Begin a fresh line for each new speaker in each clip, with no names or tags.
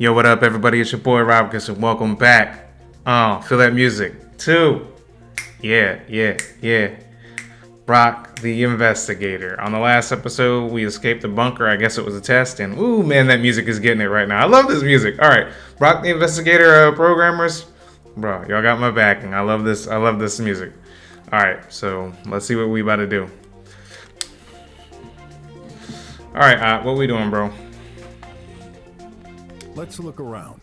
Yo, what up, everybody? It's your boy Robacus, and welcome back. Feel that music. 2. Yeah. Brok the InvestiGator. On the last episode, we escaped the bunker. I guess it was a test, and ooh, man, that music is getting it right now. I love this music. All right, Brok the InvestiGator programmers, bro, y'all got my backing. I love this. I love this music. All right, so let's see what we about to do. All right, what we doing, bro?
Let's look around.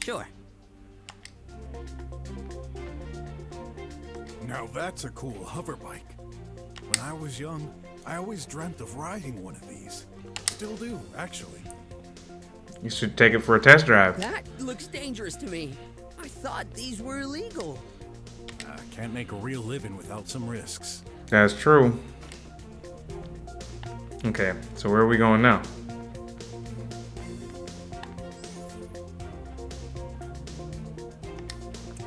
Sure.
Now that's a cool hover bike. When I was young, I always dreamt of riding one of these. Still do, actually.
You should take it for a test drive.
That looks dangerous to me. I thought these were illegal.
I can't make a real living without some risks.
That's true. Okay, so where are we going now?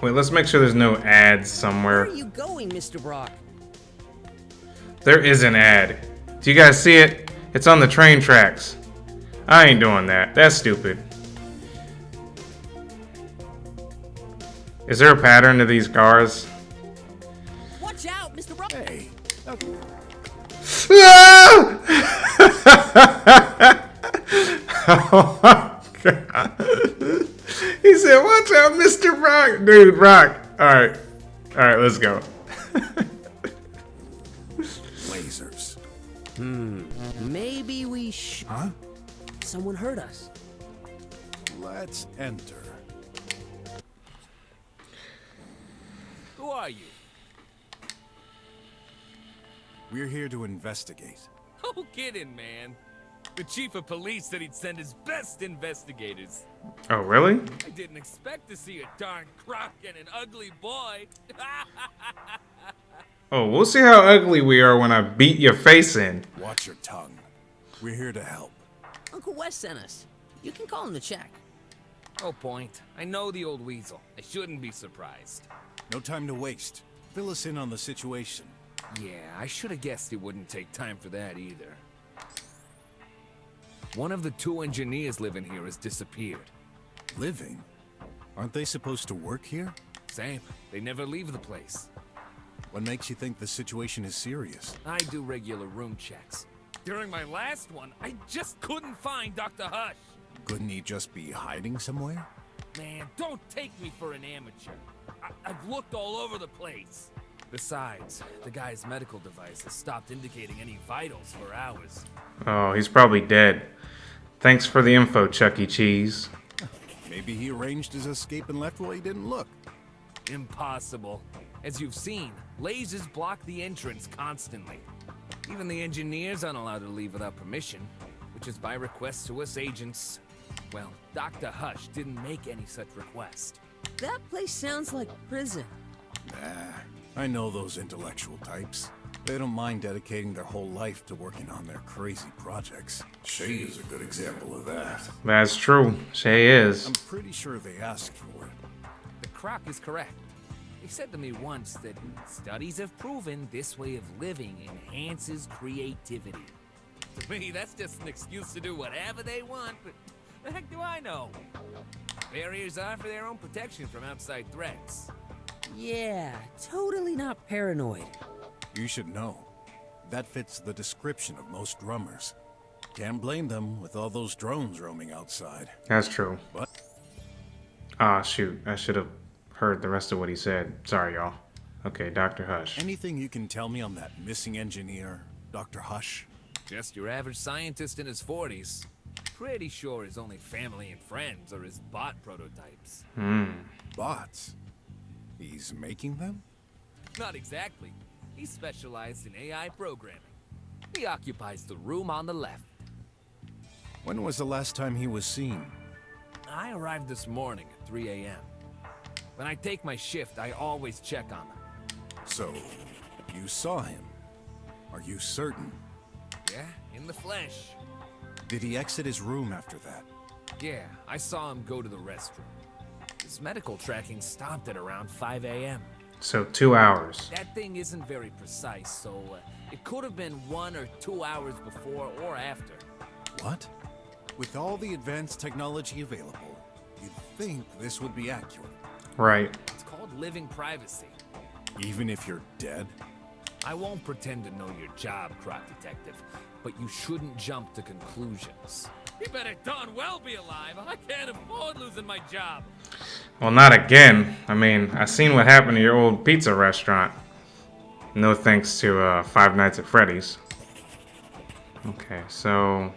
Wait, let's make sure there's no ads somewhere.
Where are you going, Mr. Brok?
There is an ad. Do you guys see it? It's on the train tracks. I ain't doing that. That's stupid. Is there a pattern to these cars?
Watch out, Mr. Brok!
Hey,
Oh my God. He said, watch out, Mr. Rock. Dude, Rock. Alright, let's go.
lasers.
Maybe we
Huh?
Someone heard us.
Let's enter.
Who are you?
We're here to investigate.
No kidding, man. The chief of police said he'd send his best investigators.
Oh, really?
I didn't expect to see a darn crook and an ugly boy.
Oh, we'll see how ugly we are when I beat your face in.
Watch your tongue. We're here to help.
Uncle Wes sent us. You can call him to check.
No point. I know the old weasel. I shouldn't be surprised.
No time to waste. Fill us in on the situation.
Yeah, I should have guessed he wouldn't take time for that either. One of the 2 engineers living here has disappeared.
Living? Aren't they supposed to work here?
Same. They never leave the place.
What makes you think the situation is serious?
I do regular room checks. During my last one, I just couldn't find Dr. Hush.
Couldn't he just be hiding somewhere?
Man, don't take me for an amateur. I've looked all over the place. Besides, the guy's medical device has stopped indicating any vitals for hours.
Oh, he's probably dead. Thanks for the info, Chuckie Cheese.
Maybe he arranged his escape and left while he didn't look.
Impossible. As you've seen, lasers block the entrance constantly. Even the engineers aren't allowed to leave without permission, which is by request to us agents. Well, Dr. Hush didn't make any such request.
That place sounds like prison.
I know those intellectual types. They don't mind dedicating their whole life to working on their crazy projects. Shay is a good example of that.
That's true. Shay is.
I'm pretty sure they asked for it.
The croc is correct. He said to me once that studies have proven this way of living enhances creativity. To me, that's just an excuse to do whatever they want, but the heck do I know? Barriers are for their own protection from outside threats.
Yeah, totally not paranoid.
You should know. That fits the description of most drummers. Can't blame them with all those drones roaming outside.
That's true.
But
Ah, shoot. I should have heard the rest of what he said. Sorry, y'all. Okay, Dr. Hush.
anything you can tell me on that missing engineer, Dr. Hush?
Just your average scientist in his 40s. Pretty sure his only family and friends are his bot prototypes.
Bots? He's making them?
Not exactly. He specialized in AI programming. He occupies the room on the left.
When was the last time he was seen?
I arrived this morning at 3 a.m. When I take my shift, I always check on him.
So, you saw him. Are you certain?
Yeah, in the flesh.
Did he exit his room after that?
Yeah, I saw him go to the restroom. His medical tracking stopped at around 5 a.m.
So 2 hours.
That thing isn't very precise, so it could have been 1 or 2 hours before or after.
What? With all the advanced technology available, you'd think this would be accurate.
Right.
It's called living privacy.
Even if you're dead?
I won't pretend to know your job, Croc Detective, but you shouldn't jump to conclusions. You better darn well be alive. I can't afford losing my job.
Well, not again. I mean, I seen what happened to your old pizza restaurant. No thanks to Five Nights at Freddy's. Okay, so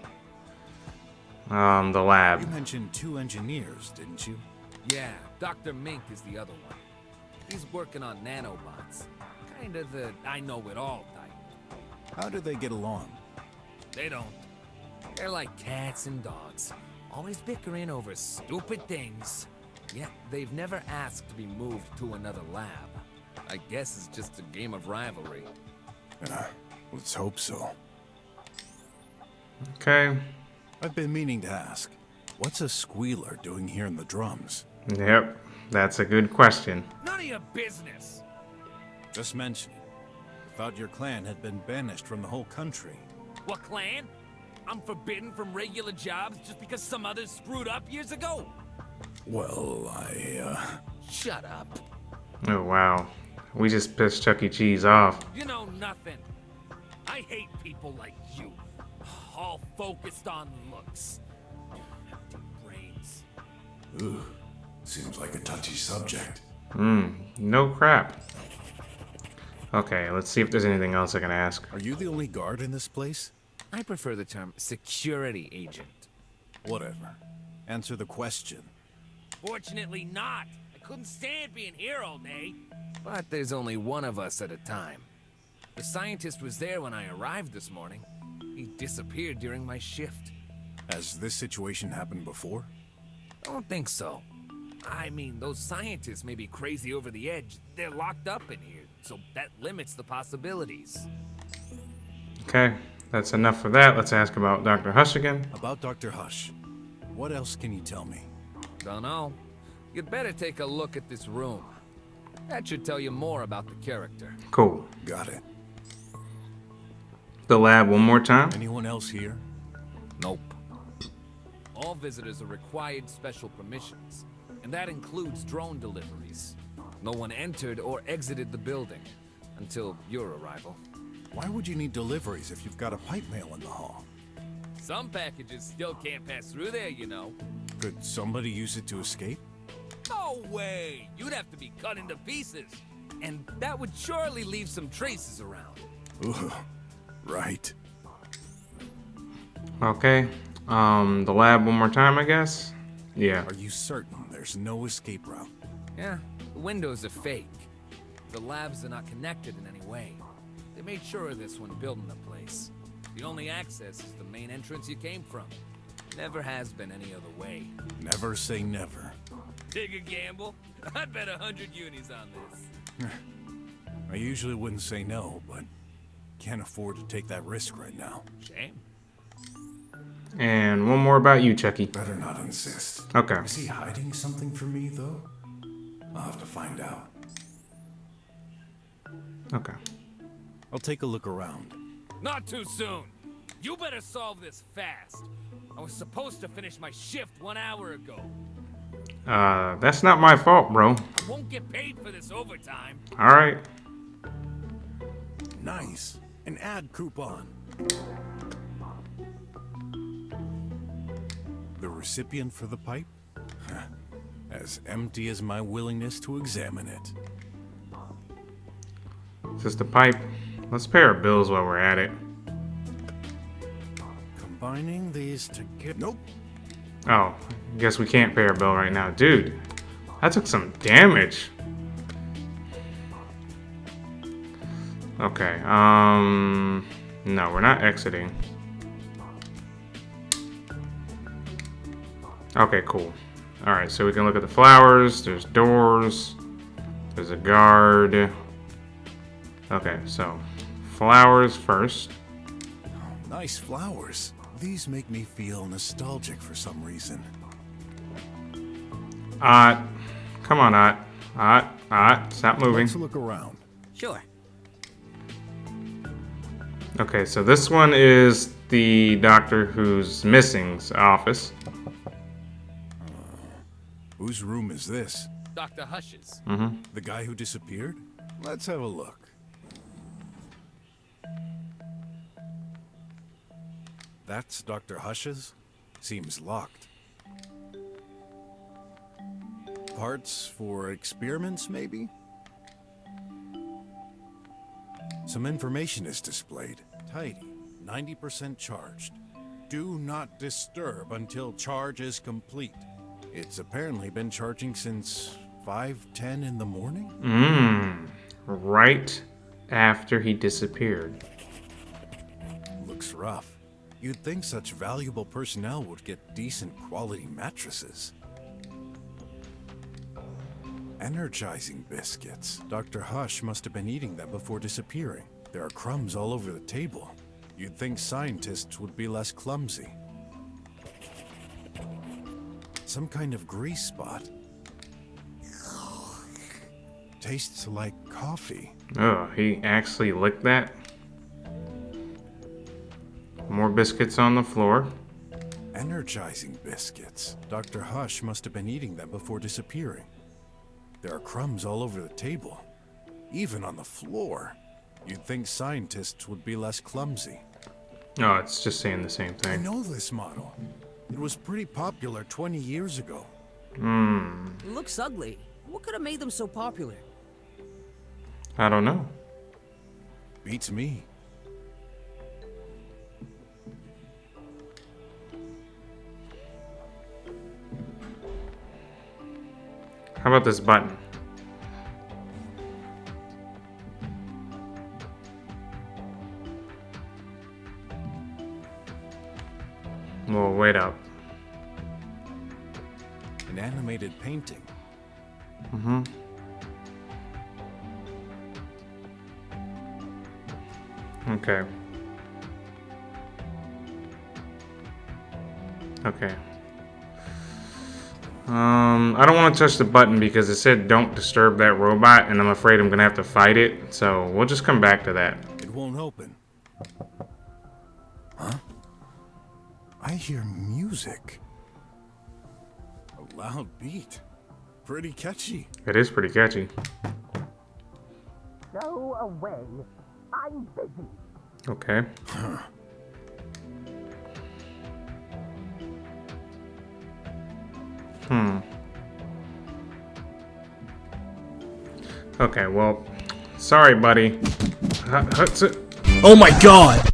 the
You
lab.
mentioned 2 engineers, didn't you?
Yeah, Dr. Mink is the other one. He's working on nanobots. Kind of the I-know-it-all type.
How do they get along?
They don't. They're like cats and dogs, always bickering over stupid things. Yet they've never asked to be moved to another lab. I guess it's just a game of rivalry.
Let's hope so.
Okay.
I've been meaning to ask, what's a squealer doing here in the drums?
Yep, that's a good question.
None of your business.
Just mentioning. Thought your clan had been banished from the whole country.
What clan? I'm forbidden from regular jobs just because some others screwed up years ago?
Well,
Shut up.
Oh, wow. We just pissed Chuck E. Cheese off.
You know nothing. I hate people like you. All focused on looks. Empty brains.
Ooh, seems like a touchy subject.
No crap. Okay, let's see if there's anything else I can ask.
Are you the only guard in this place?
I prefer the term security agent.
Whatever. Answer the question.
Fortunately not. I couldn't stand being here all day. But there's only one of us at a time. The scientist was there when I arrived this morning. He disappeared during my shift.
Has this situation happened before?
Don't think so. I mean, those scientists may be crazy over the edge. They're locked up in here, so that limits the possibilities.
Okay, that's enough for that. Let's ask about Dr. Hush again.
About Dr. Hush. What else can you tell me?
Don't know. You'd better take a look at this room. That should tell you more about the character.
Cool.
Got it.
The lab one more time.
Anyone else here?
Nope. All visitors are required special permissions, and that includes drone deliveries. No one entered or exited the building until your arrival.
Why would you need deliveries if you've got a pipe mail in the hall?
Some packages still can't pass through there, you know.
Could somebody use it to escape?
No way! You'd have to be cut into pieces. And that would surely leave some traces around.
Ooh, right.
Okay. The lab one more time, I guess. Yeah.
Are you certain there's no escape route?
Yeah, the windows are fake. The labs are not connected in any way. They made sure of this when building the place. The only access is the main entrance you came from. Never has been any other way.
Never say never.
Take a gamble? I'd bet 100 unis on this.
I usually wouldn't say no, but can't afford to take that risk right now.
Shame.
And one more about you, Chucky.
Better not insist.
Okay.
Is he hiding something from me, though? I'll have to find out.
Okay.
I'll take a look around.
Not too soon. You better solve this fast. I was supposed to finish my shift 1 hour ago.
That's not my fault, bro.
I won't get paid for this overtime.
All right.
Nice. An ad coupon. The recipient for the pipe? As empty as my willingness to examine it.
Is this the pipe? Let's pay our bills while we're at it.
Combining these together. Nope.
Oh, guess we can't pay our bill right now. Dude, that took some damage. Okay, no, we're not exiting. Okay, cool. Alright, so we can look at the flowers. There's doors. There's a guard. Okay, so flowers first.
Nice flowers. These make me feel nostalgic for some reason.
Come on, stop moving.
Let's look around.
Sure.
Okay, so this one is the doctor who's missing's office.
Whose room is this?
Dr. Hush's.
The guy who disappeared? Let's have a look. That's Dr. Hush's? Seems locked. Parts for experiments, maybe? Some information is displayed. Tidy. 90% charged. Do not disturb until charge is complete. It's apparently been charging since 5:10 in the morning?
Right after he disappeared.
Looks rough. You'd think such valuable personnel would get decent quality mattresses. Energizing biscuits. Dr. Hush must have been eating them before disappearing. There are crumbs all over the table. You'd think scientists would be less clumsy. Some kind of grease spot. Tastes like coffee.
Oh, he actually licked that? More biscuits on the floor.
Energizing biscuits. Dr. Hush must have been eating them before disappearing. There are crumbs all over the table, even on the floor. You'd think scientists would be less clumsy.
Oh, it's just saying the same
I
thing.
know this model. It was pretty popular 20 years ago.
Looks ugly. What could have made them so popular?
I don't know.
Beats me.
How about this button? We'll wait up.
An animated painting.
Okay. Okay. I don't want to touch the button because it said don't disturb that robot, and I'm afraid I'm gonna have to fight it, so we'll just come back to that.
It won't open. Huh? I hear music. A loud beat. Pretty catchy.
It is pretty catchy.
Go away. I'm busy.
Okay. Okay, well, sorry, buddy.
Oh my god!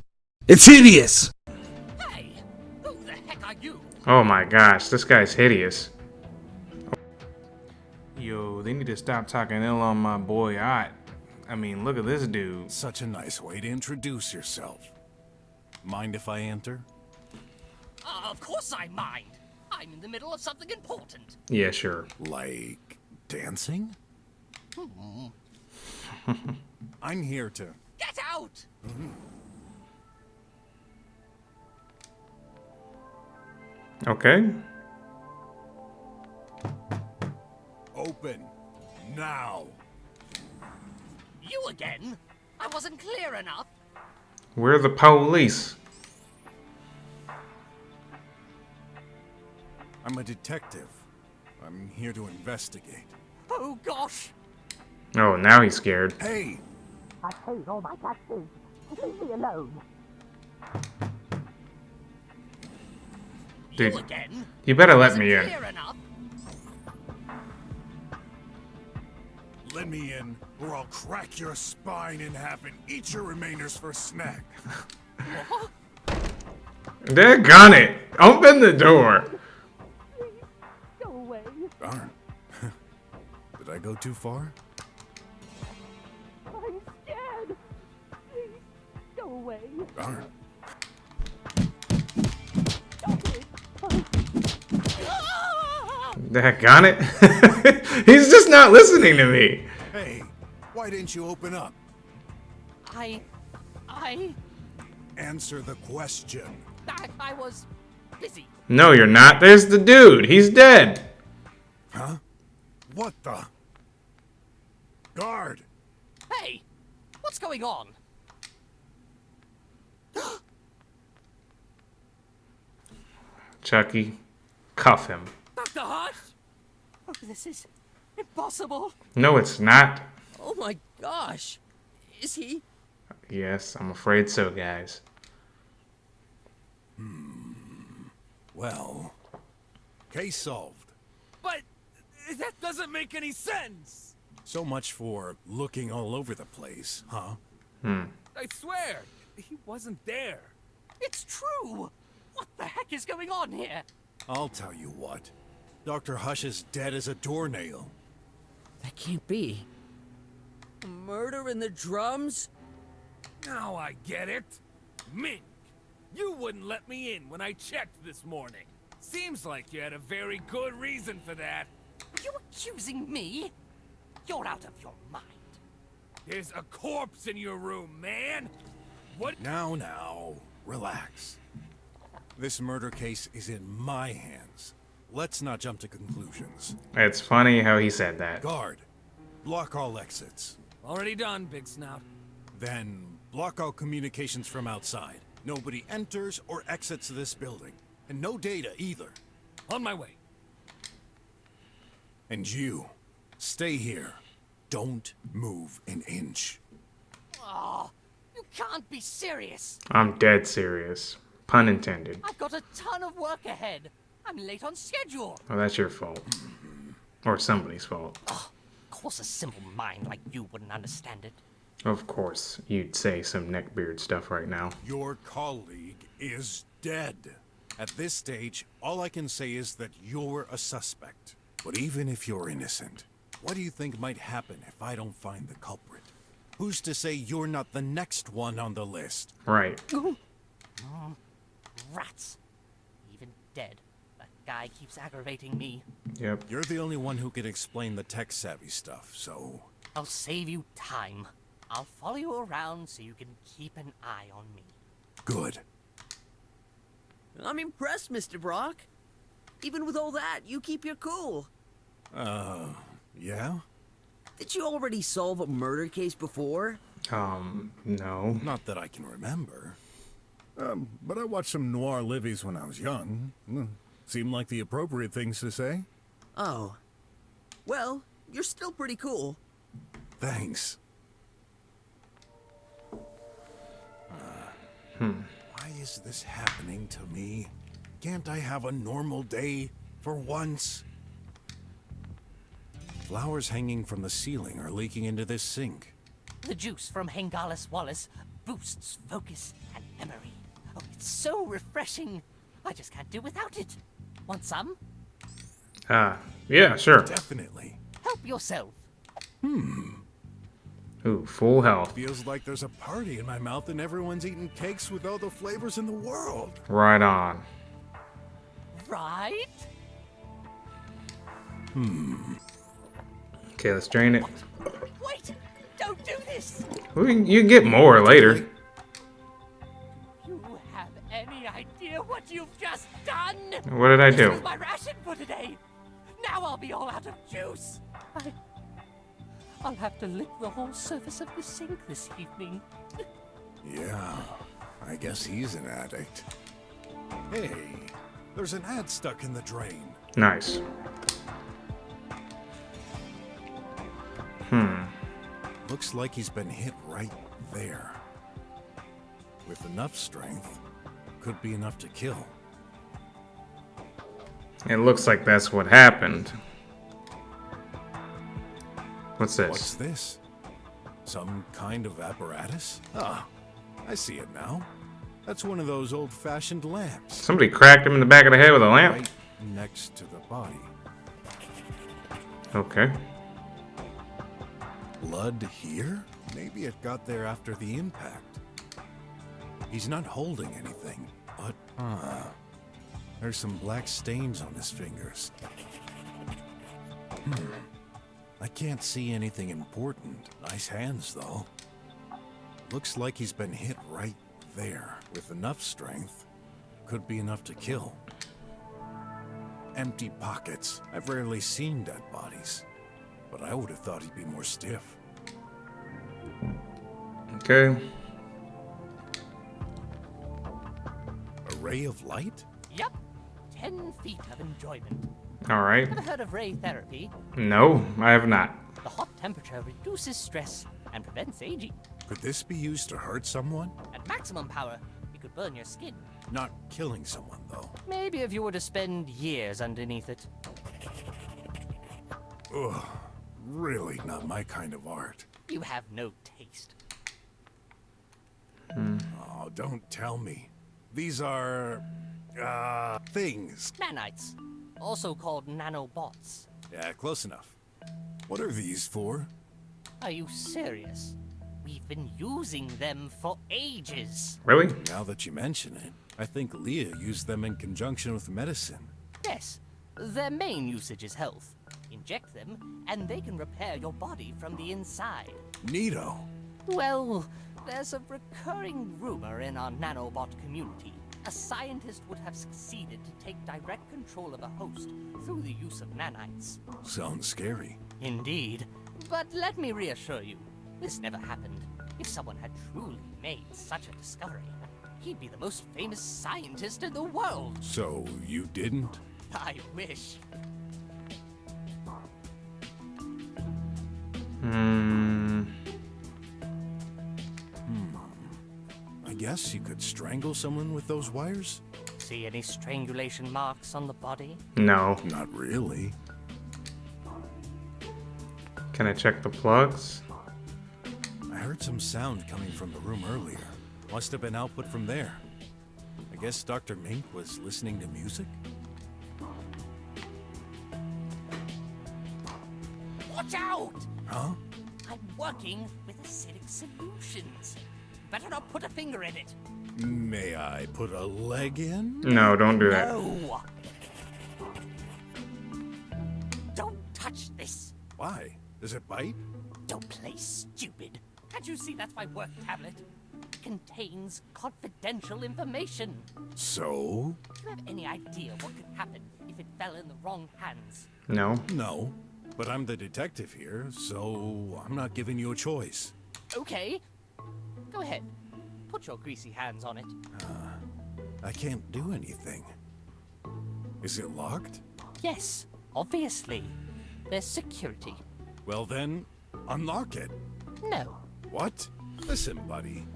It's hideous!
Hey, who the heck are you?
Oh my gosh, this guy's hideous. Yo, they need to stop talking ill on my boy Ott. I mean, look at this dude.
Such a nice way to introduce yourself. Mind if I enter?
Of course I mind. I'm in the middle of something important.
Yeah, sure.
Like dancing? I'm here to...
Get out!
Okay.
Open. Now.
You again? I wasn't clear enough.
We're the police.
I'm a detective. I'm here to investigate.
Oh gosh!
Oh, now he's scared.
Hey!
I hate all my taxes. Leave me alone.
Dude,
You again?
you better let
Wasn't
me in.
clear enough.
Let me in, or I'll crack your spine in half and eat your remainders for snack.
Daggone it! Open the door.
Go away.
Darn. Did I go too far?
I'm scared. Please, go away.
Darn.
Daggone it. He's just not listening to me.
Hey, why didn't you open up?
I
Answer the question.
was busy.
No, you're not. There's the dude. He's dead.
Huh? What the? Guard!
Hey, what's going on?
Chuckie, cuff him.
Dr. Hush?
Oh, this is impossible.
No, it's not.
Oh my gosh. Is he?
Yes, I'm afraid so, guys.
Well, case solved.
But that doesn't make any sense.
So much for looking all over the place, huh?
I swear, he wasn't there.
It's true. What the heck is going on here?
I'll tell you what. Dr. Hush is dead as a doornail.
That can't be. Murder in the drums?
Now I get it. Mink, you wouldn't let me in when I checked this morning. Seems like you had a very good reason for that.
Are you accusing me? You're out of your mind.
There's a corpse in your room, man. What?
Now, relax. This murder case is in my hands. Let's not jump to conclusions.
It's funny how he said that.
Guard, block all exits.
Already done, Big Snout.
Then block all communications from outside. Nobody enters or exits this building. And no data either.
On my way.
And you, stay here. Don't move an inch.
Oh, you can't be serious.
I'm dead serious. Pun intended.
I've got a ton of work ahead. I'm late on schedule.
Well, that's your fault. Or somebody's fault.
Of course a simple mind like you wouldn't understand it.
Of course, you'd say some neckbeard stuff right now.
Your colleague is dead. At this stage, all I can say is that you're a suspect. But even if you're innocent, what do you think might happen if I don't find the culprit? Who's to say you're not the next one on the list?
Right.
Rats. Even dead. That guy keeps aggravating me.
Yep.
You're the only one who can explain the tech-savvy stuff, so...
I'll save you time. I'll follow you around so you can keep an eye on me.
Good.
I'm impressed, Mr. Brok. Even with all that, you keep your cool.
Yeah?
Did you already solve a murder case before?
No.
Not that I can remember.
But I watched some noir livies when I was young. Seemed like the appropriate things to say.
Oh. Well, you're still pretty cool.
Thanks. Why is this happening to me? Can't I have a normal day for once? Flowers hanging from the ceiling are leaking into this sink.
The juice from Hengalis Wallace boosts focus and memory. Oh, it's so refreshing. I just can't do without it. Want some?
Yeah, sure.
Definitely.
Help yourself.
Ooh, full health.
Feels like there's a party in my mouth and everyone's eating cakes with all the flavors in the world.
Right on.
Right?
Okay, let's drain it.
Wait! Don't do this!
You can get more later.
You have any idea what you've just done?
What did I
This
do?
was my ration for today. Now I'll be all out of juice. I'll have to lick the whole surface of the sink this evening.
Yeah, I guess he's an addict. Hey, there's an ad stuck in the drain.
Nice.
Looks like he's been hit right there. With enough strength, could be enough to kill.
It looks like that's what happened. What's this?
What's this? Some kind of apparatus? Ah, I see it now. That's one of those old-fashioned lamps.
Somebody cracked him in the back of the head with a lamp?
Right next to the body.
Okay.
Blood here? Maybe it got there after the impact. He's not holding anything, but there's some black stains on his fingers. I can't see anything important. Nice hands, though. Looks like he's been hit right there. With enough strength, could be enough to kill. Empty pockets. I've rarely seen dead bodies, but I would have thought he'd be more stiff.
Okay.
A ray of light?
Yep. 10 feet of enjoyment.
All right.
Ever heard of ray therapy?
No, I have not.
The hot temperature reduces stress and prevents aging.
Could this be used to hurt someone?
At maximum power, it could burn your skin.
Not killing someone, though.
Maybe if you were to spend years underneath it.
Ugh, really not my kind of art.
You have no taste.
Oh, don't tell me. These are, things.
Nanites, also called nanobots.
Yeah, close enough. What are these for?
Are you serious? We've been using them for ages.
Really?
Now that you mention it, I think Leah used them in conjunction with medicine.
Yes, their main usage is health. Inject them, and they can repair your body from the inside.
Neato.
Well, there's a recurring rumor in our nanobot community. A scientist would have succeeded to take direct control of a host through the use of nanites.
Sounds scary.
Indeed. But let me reassure you, this never happened. If someone had truly made such a discovery, he'd be the most famous scientist in the world.
So, you didn't?
I wish.
I guess you could strangle someone with those wires?
See any strangulation marks on the body?
No.
Not really.
Can I check the plugs?
I heard some sound coming from the room earlier. Must have been output from there. I guess Dr. Mink was listening to music?
Watch out!
Huh?
I'm working with acidic solutions. Better not put a finger in it.
May I put a leg in?
No, don't do that.
No! Don't touch this.
Why? Does it bite?
Don't play stupid. Can't you see that's my work tablet? It contains confidential information.
So?
Do you have any idea what could happen if it fell in the wrong hands?
No.
No. But I'm the detective here, so I'm not giving you a choice.
Okay. Go ahead. Put your greasy hands on it.
I can't do anything. Is it locked?
Yes, obviously. There's security.
Well then, unlock it.
No.
What? Listen, buddy.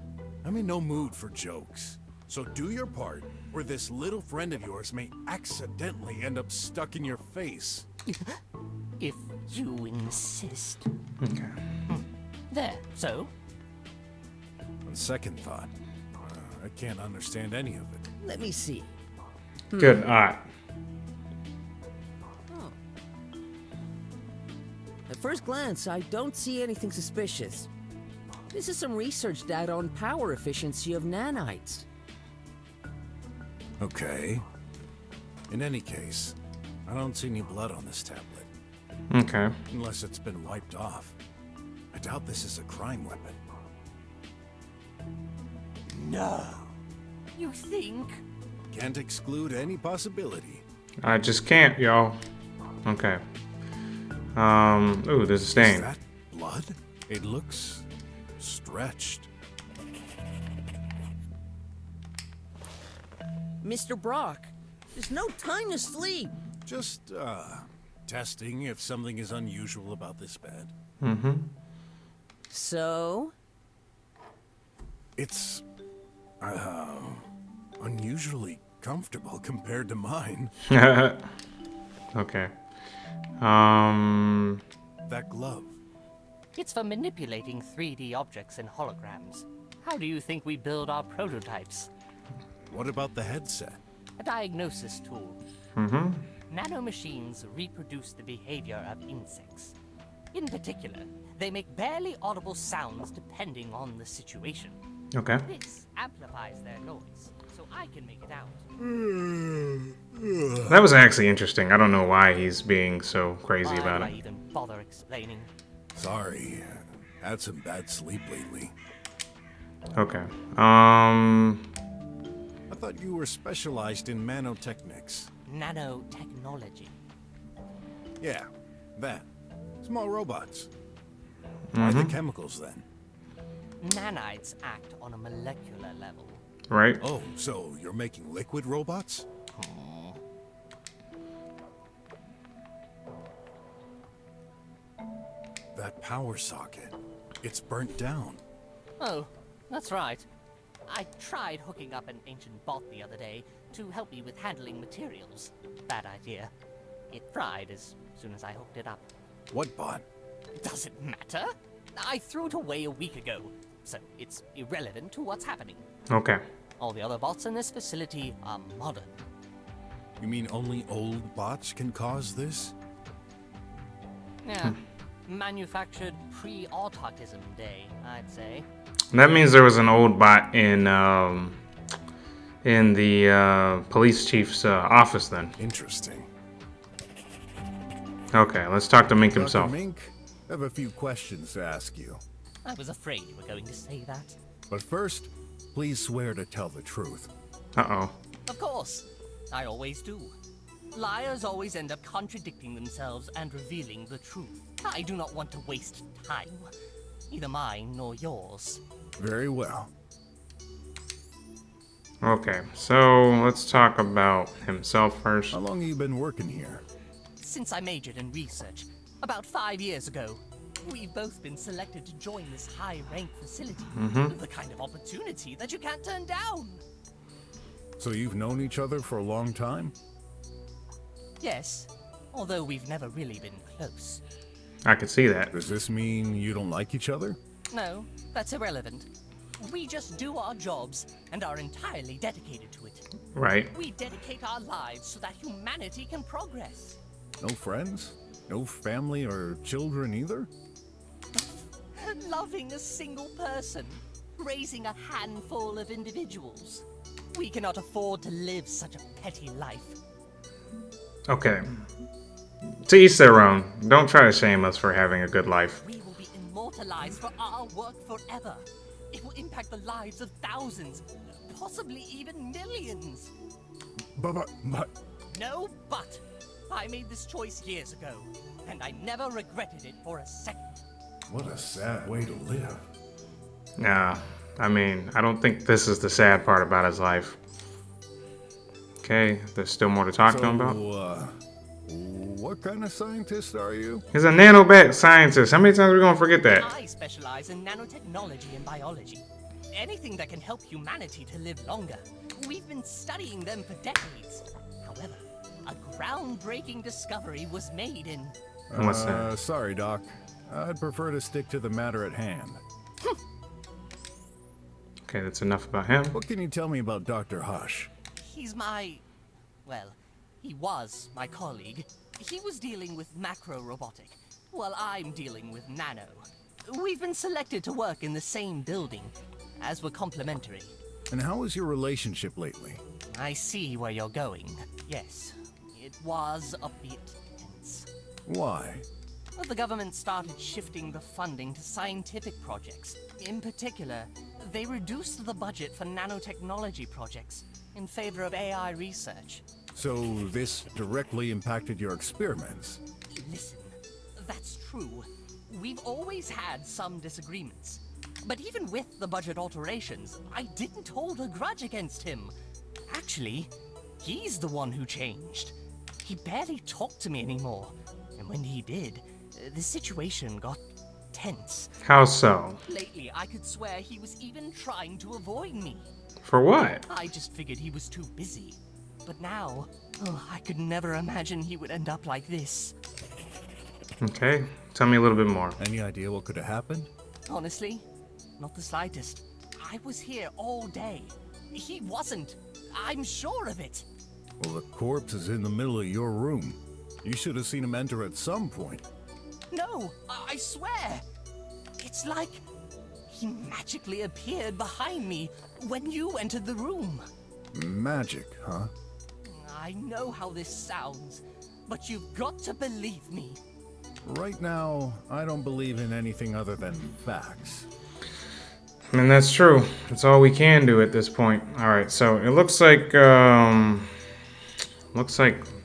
I'm in no mood for jokes. So do your part, or this little friend of yours may accidentally end up stuck in your face.
If you insist.
Okay.
There. So?
On second thought, I can't understand any of it.
Let me see.
Good. All right.
At first glance, I don't see anything suspicious. This is some research data on power efficiency of nanites.
Okay. In any case, I don't see any blood on this tablet.
Okay.
Unless it's been wiped off. I doubt this is a crime weapon.
No. You think?
Can't exclude any possibility.
I just can't, y'all. Okay. Ooh, there's a
Is
stain.
that blood? It looks stretched.
Mr. Brok, there's no time to sleep.
Just, testing if something is unusual about this bed.
Mm-hmm.
So?
It's, unusually comfortable compared to mine.
Okay.
That glove.
It's for manipulating 3D objects and holograms. How do you think we build our prototypes?
What about the headset?
A diagnosis tool.
Mm-hmm.
Nanomachines reproduce the behavior of insects. In particular, they make barely audible sounds depending on the situation.
Okay.
This amplifies their noise, so I can make it out.
That was actually interesting. I don't know why he's being so crazy
Why
about
do I
it.
even bother explaining?
Sorry, had some bad sleep lately.
Okay.
I thought you were specialized in nanotechnics.
Nanotechnology.
Yeah, that. Small robots. Why the chemicals then?
Nanites act on a molecular level.
Right?
Oh, so you're making liquid robots? power socket. It's burnt down.
Oh, that's right. I tried hooking up an ancient bot the other day to help me with handling materials. Bad idea. It fried as soon as I hooked it up.
What bot?
Does it matter? I threw it away a week ago, so it's irrelevant to what's happening.
Okay.
All the other bots in this facility are modern.
You mean only old bots can cause this?
Yeah. Manufactured pre-autism day, I'd say.
That means there was an old bot in the police chief's office then.
Interesting.
Okay, let's talk to Mink himself.
Dr. Mink, I have a few questions to ask you.
I was afraid you were going to say that.
But first, please swear to tell the truth.
Uh-oh.
Of course. I always do. Liars always end up contradicting themselves and revealing the truth. I do not want to waste time. Either mine nor yours.
Very well.
Okay, so let's talk about himself first.
How long have you been working here?
Since I majored in research, about 5 years ago, we've both been selected to join this high-ranked facility. The kind of opportunity that you can't turn down.
So you've known each other for a long time?
Yes, although we've never really been close.
I could see that.
Does this mean you don't like each other?
No, that's irrelevant. We just do our jobs and are entirely dedicated to it.
Right.
We dedicate our lives so that humanity can progress.
No friends? No family or children either?
Loving a single person, raising a handful of individuals. We cannot afford to live such a petty life.
Okay. To each their own. Don't try to shame us for having a good life.
We will be immortalized for our work forever. It will impact the lives of thousands, possibly even millions.
But...
No, but I made this choice years ago, and I never regretted it for a second.
What a sad way to live.
Nah, I mean, I don't think this is the sad part about his life. Okay, there's still more to talk to him about.
What kind of scientist are you?
He's a nanobat scientist. How many times are we gonna forget that?
I specialize in nanotechnology and biology. Anything that can help humanity to live longer. We've been studying them for decades. However, a groundbreaking discovery was made in...
What's that?
Sorry, Doc. I'd prefer to stick to the matter at hand.
Okay, that's enough about him.
What can you tell me about Dr. Hush?
He's my... well, he was my colleague. He was dealing with macro-robotic, while I'm dealing with nano. We've been selected to work in the same building, as we're complementary.
And how is your relationship lately?
I see where you're going. Yes, it was a bit tense.
Why?
Well, the government started shifting the funding to scientific projects. In particular, they reduced the budget for nanotechnology projects in favor of AI research.
So this directly impacted your experiments?
Listen, that's true. We've always had some disagreements. But even with the budget alterations, I didn't hold a grudge against him. Actually, he's the one who changed. He barely talked to me anymore. And when he did, the situation got tense.
How so?
Lately, I could swear he was even trying to avoid me.
For what?
I just figured he was too busy. But now, I could never imagine he would end up like this.
Okay, tell me a little bit more.
Any idea what could have happened?
Honestly, not the slightest. I was here all day. He wasn't. I'm sure of it.
Well, the corpse is in the middle of your room. You should have seen him enter at some point.
No, I swear. It's like he magically appeared behind me when you entered the room.
Magic, huh?
I know how this sounds, but you've got to believe me.
Right now, I don't believe in anything other than facts.
I mean, that's true. That's all we can do at this point. All right, so it looks like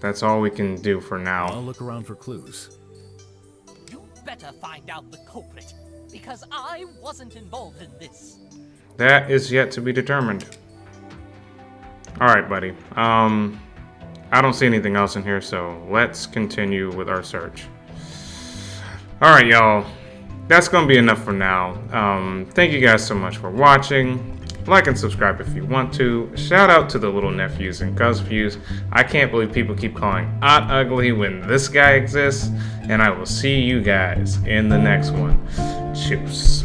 that's all we can do for
I'll
now.
look around for clues.
You better find out the culprit, because I wasn't involved in this.
That is yet to be determined. All right, buddy. I don't see anything else in here, so let's continue with our search. All right, y'all. that's going to be enough for now. Thank you guys so much for watching. Like and subscribe if you want to. Shout out to the little nephews and cousins. I can't believe people keep calling Ott ugly when this guy exists. And I will see you guys in the next one. Cheers.